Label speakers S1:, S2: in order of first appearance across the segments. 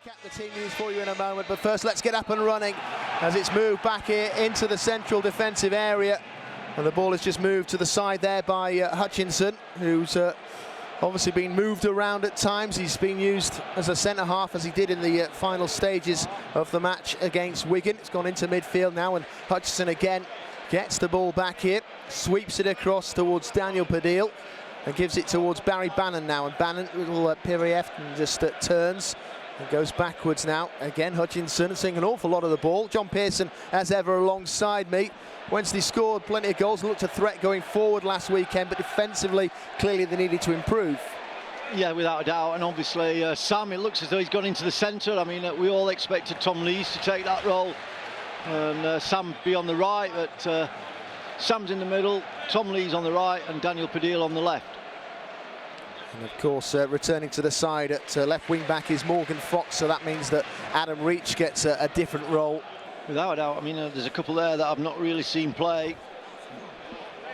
S1: recap the team news for you in a moment, but first let's get up and running as it's moved back here into the central defensive area. And the ball has just moved to the side there by Hutchinson, who's obviously been moved around at times. He's been used as a centre-half, as he did in the final stages of the match against Wigan. It's gone into midfield now, and Hutchinson again gets the ball back here, sweeps it across towards Daniel Padil, and gives it towards Barry Bannon now. And Bannon, little pirouette, and just turns and goes backwards now. Again, Hutchinson seeing an awful lot of the ball. John Pearson, as ever, alongside me. Wednesday scored plenty of goals, looked a threat going forward last weekend, but defensively, clearly they needed to improve.
S2: Yeah, without a doubt, and obviously Sam, it looks as though he's gone into the centre. I mean, we all expected Tom Lees to take that role, and Sam be on the right, but Sam's in the middle, Tom Lees on the right, and Daniel Padil on the left.
S1: And of course, returning to the side at left wing back is Morgan Fox, so that means that Adam Reach gets a different role.
S2: Without a doubt, I mean, there's a couple there that I've not really seen play.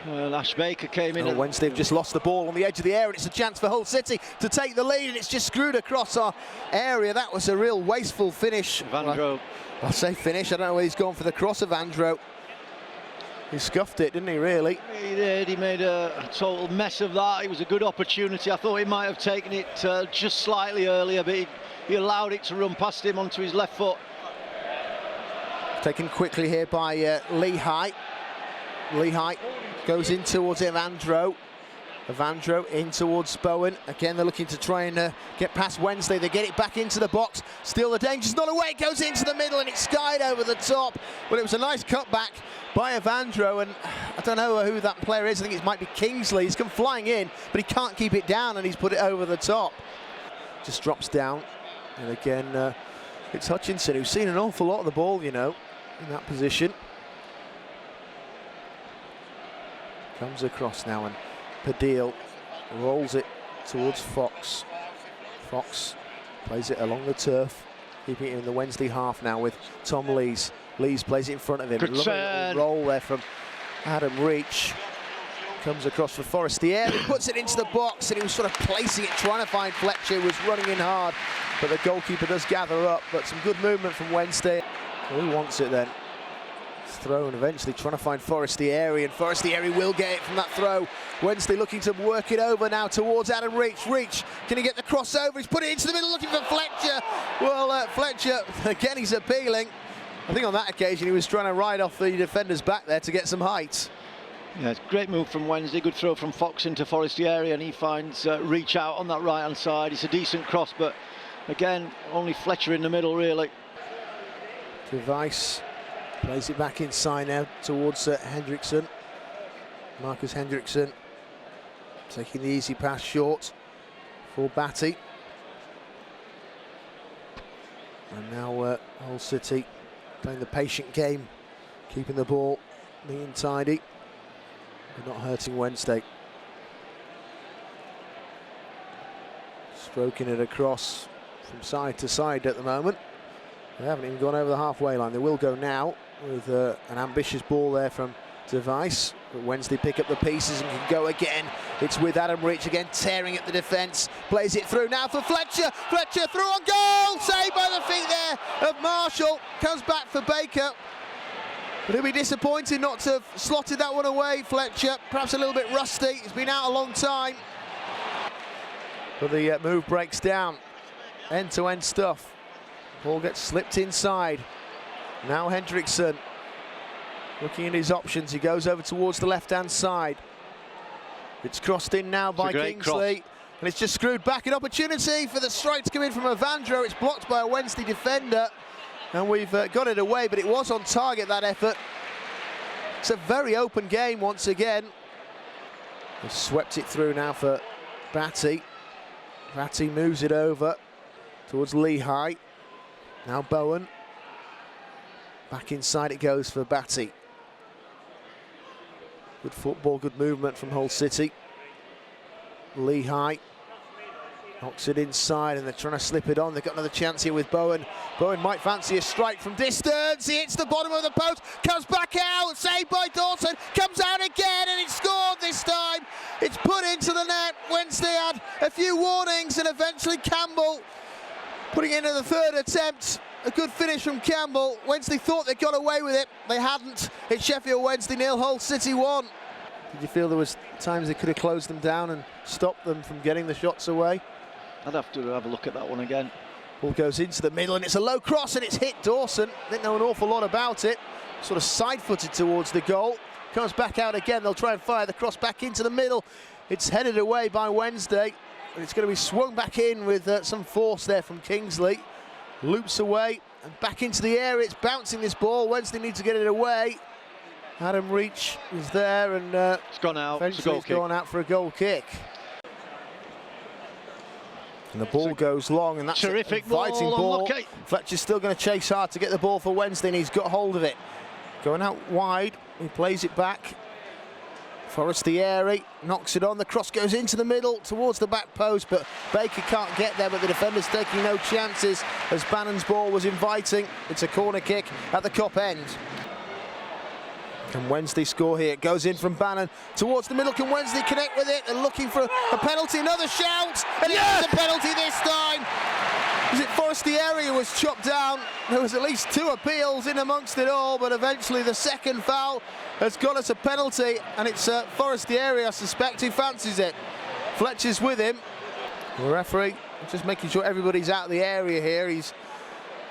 S2: Ash Baker came in.
S1: Wednesday have just lost the ball on the edge of the area, and it's a chance for Hull City to take the lead, and it's just screwed across our area. That was a real wasteful finish.
S2: Vandro.
S1: I'll say finish, I don't know whether he's gone for the cross of Vandro. He scuffed it, didn't he, really?
S2: He did. He made a total mess of that. It was a good opportunity. I thought he might have taken it just slightly earlier, but he allowed it to run past him onto his left foot.
S1: Taken quickly here by Lehigh. Lehigh goes in towards Evandro. Evandro in towards Bowen. Again, they're looking to try and get past Wednesday. They get it back into the box. Still the danger's not away. It goes into the middle and it's skied over the top. Well, it was a nice cutback by Evandro, and I don't know who that player is. I think it might be Kingsley. He's come flying in, but he can't keep it down, and he's put it over the top. Just drops down. And again, it's Hutchinson, who's seen an awful lot of the ball, you know, in that position. Comes across now, and Padil rolls it towards Fox. Fox plays it along the turf, keeping it in the Wednesday half now with Tom Lees. Lees plays it in front of him. Lovely roll there from Adam Reach. Comes across for Forestier, he puts it into the box, and he was sort of placing it, trying to find Fletcher, who was running in hard, but the goalkeeper does gather up. But some good movement from Wednesday. Well, who wants it then? It's thrown eventually, trying to find Forestier, and Forestier will get it from that throw. Wednesday looking to work it over now towards Adam Reach. Reach, can he get the crossover? He's put it into the middle, looking for Fletcher. Well, Fletcher, again, he's appealing. I think on that occasion he was trying to ride off the defender's back there to get some height.
S2: Yeah, it's a great move from Wednesday. Good throw from Fox into Forestier, and he finds Reach out on that right-hand side. It's a decent cross, but again, only Fletcher in the middle, really.
S1: Device plays it back inside now towards Hendrickson. Marcus Hendrickson taking the easy pass short for Batty. And now Hull City playing the patient game, keeping the ball neat and tidy, but not hurting Wednesday. Stroking it across from side to side at the moment. They haven't even gone over the halfway line. They will go now with an ambitious ball there from Device. But Wednesday pick up the pieces and can go again. It's with Adam Reach again, tearing at the defence. Plays it through now for Fletcher. Fletcher through on goal! Saved by the feet there of Marshall. Comes back for Baker. But he'll be disappointed not to have slotted that one away, Fletcher. Perhaps a little bit rusty. He's been out a long time. But the move breaks down. End-to-end stuff. Ball gets slipped inside. Now Hendrickson looking at his options. He goes over towards the left-hand side. It's crossed in now by Kingsley. And it's just screwed back. An opportunity for the strike to come in from Evandro. It's blocked by a Wednesday defender. And we've got it away, but it was on target, that effort. It's a very open game once again. They've swept it through now for Batty. Batty moves it over towards Lehigh. Now Bowen. Back inside it goes for Batty. Good football, good movement from Hull City. Lehigh knocks it inside, and they're trying to slip it on. They've got another chance here with Bowen. Bowen might fancy a strike from distance. He hits the bottom of the post, comes back out, saved by Dawson, comes out again, and it's scored this time. It's put into the net. Wednesday had a few warnings, and eventually Campbell Putting into the third attempt. A good finish from Campbell. Wednesday thought they got away with it. They hadn't. It's Sheffield Wednesday 0, Hull City 1. Did you feel there was times they could have closed them down and stopped them from getting the shots away?
S2: I'd have to have a look at that one again.
S1: Ball goes into the middle and it's a low cross and it's hit Dawson. Didn't know an awful lot about it. Sort of side-footed towards the goal. Comes back out again. They'll try and fire the cross back into the middle. It's headed away by Wednesday. And it's going to be swung back in with some force there from Kingsley. Loops away and back into the area. It's bouncing this ball. Wednesday needs to get it away. Adam Reach is there and
S2: it's gone out.
S1: Eventually it's gone out for a goal kick. And the ball goes long, and that's
S2: terrific
S1: a fighting ball. Fletcher's still going to chase hard to get the ball for Wednesday, and he's got hold of it. Going out wide, he plays it back. Forestieri knocks it on, the cross goes into the middle towards the back post, but Baker can't get there, but the defender's taking no chances as Bannon's ball was inviting. It's a corner kick at the Kop end. Can Wednesday score here? It goes in from Bannon towards the middle. Can Wednesday connect with it? They're looking for a penalty. Another shout, and it's a penalty this time. Is it Forestieri who was chopped down? There was at least 2 appeals in amongst it all, but eventually the second foul has got us a penalty, and it's Forestieri, I suspect, who fancies it. Fletcher's with him. The referee just making sure everybody's out of the area here. He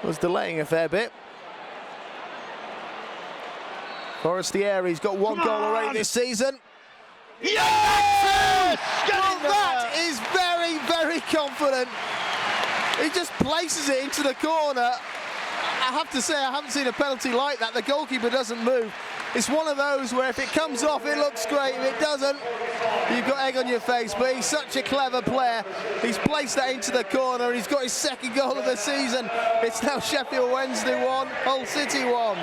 S1: was delaying a fair bit. Forestieri's got 1 goal already this season.
S2: Yes!
S1: Well, that is very, very confident. He just places it into the corner. I have to say, I haven't seen a penalty like that. The goalkeeper doesn't move. It's one of those where if it comes off, it looks great. If it doesn't, you've got egg on your face. But he's such a clever player. He's placed that into the corner. He's got his 2nd goal of the season. It's now Sheffield Wednesday 1, Hull City 1.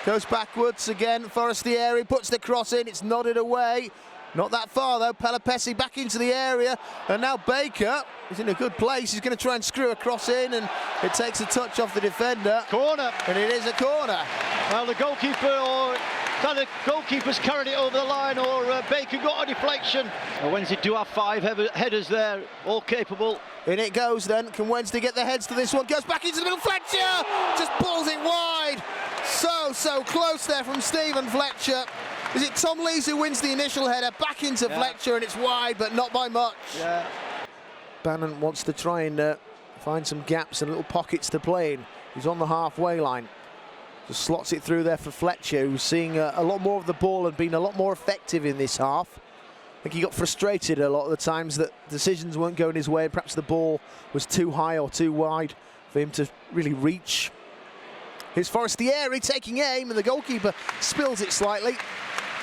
S1: Goes backwards again. Forestieri puts the cross in. It's nodded away. Not that far though. Pelopessi back into the area, and now Baker is in a good place. He's going to try and screw a cross in, and it takes a touch off the defender.
S2: Corner.
S1: And it is a corner.
S2: Well, the goalkeeper, or the goalkeeper's carried it over the line, or Baker got a deflection. Wednesday do have 5 headers there, all capable.
S1: In it goes then. Can Wednesday get the heads to this one? Goes back into the middle. Fletcher just pulls it wide. So close there from Stephen Fletcher. Is it Tom Lees who wins the initial header? Back into Fletcher, and it's wide, but not by much.
S2: Yeah.
S1: Bannon wants to try and find some gaps and little pockets to play in. He's on the halfway line. Just slots it through there for Fletcher, who's seeing a lot more of the ball and been a lot more effective in this half. I think he got frustrated a lot of the times that decisions weren't going his way. Perhaps the ball was too high or too wide for him to really reach. Here's Forestieri taking aim, and the goalkeeper spills it slightly.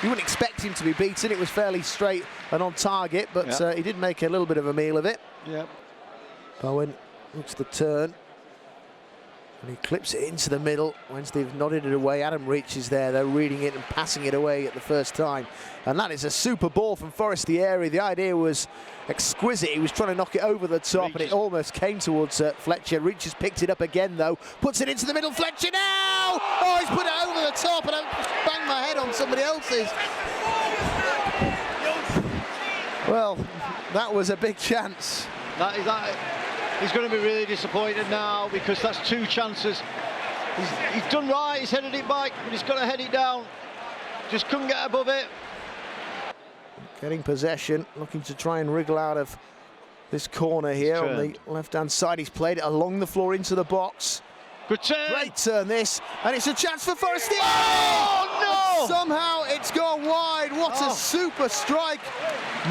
S1: You wouldn't expect him to be beaten. It was fairly straight and on target, but he did make a little bit of a meal of it.
S2: Yeah.
S1: Bowen looks the turn, and he clips it into the middle. Wednesday have nodded it away. Adam Reach is there. They're reading it and passing it away at the first time. And that is a super ball from Forestieri. The idea was exquisite. He was trying to knock it over the top, and it almost came towards Fletcher. Reach has picked it up again, though. Puts it into the middle. Fletcher now! Oh, he's put it over the top, and I banged my head on somebody else's. Well, that was a big chance.
S2: He's going to be really disappointed now, because that's 2 chances. He's done right. He's headed it back, but he's got to head it down. Just couldn't get above it.
S1: Getting possession, looking to try and wriggle out of this corner here on the left-hand side. He's played it along the floor into the box.
S2: Good turn.
S1: Great turn this, and it's a chance for Forestieri.
S2: Oh, no!
S1: Somehow it's gone wide. What a super strike,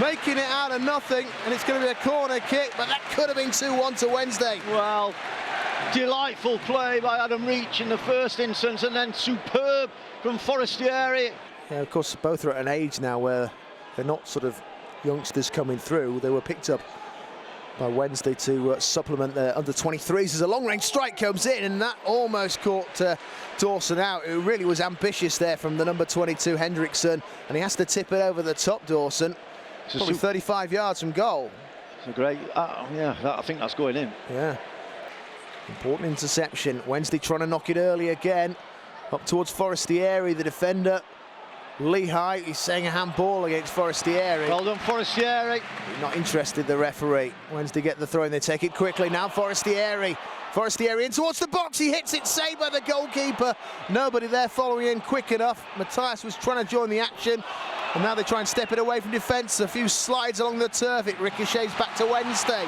S1: making it out of nothing, and it's going to be a corner kick, but that could have been 2-1 to Wednesday.
S2: Well, delightful play by Adam Reach in the first instance, and then superb from Forestieri.
S1: Yeah, of course, both are at an age now where they're not sort of youngsters coming through. They were picked up by Wednesday to supplement their under-23s as a long-range strike comes in, and that almost caught Dawson out. It really was ambitious there from the number 22, Hendrickson, and he has to tip it over the top, Dawson. Probably 35 yards from goal.
S2: It's a great, I think that's going in.
S1: Yeah. Important interception. Wednesday trying to knock it early again. Up towards Forestieri, the defender. Lehigh, he's saying a handball against Forestieri.
S2: Well done, Forestieri.
S1: Not interested, the referee. Wednesday get the throw, and they take it quickly. Now Forestieri Forestieri in towards the box, he hits it, saved by the goalkeeper. Nobody there following in quick enough. Matthias was trying to join the action, and now they try and step it away from defence. A few slides along the turf, it ricochets back to Wednesday.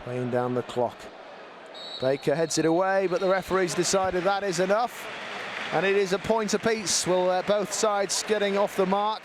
S1: Playing down the clock. Baker heads it away, but the referee's decided that is enough. And it is a point apiece. Well, both sides getting off the mark.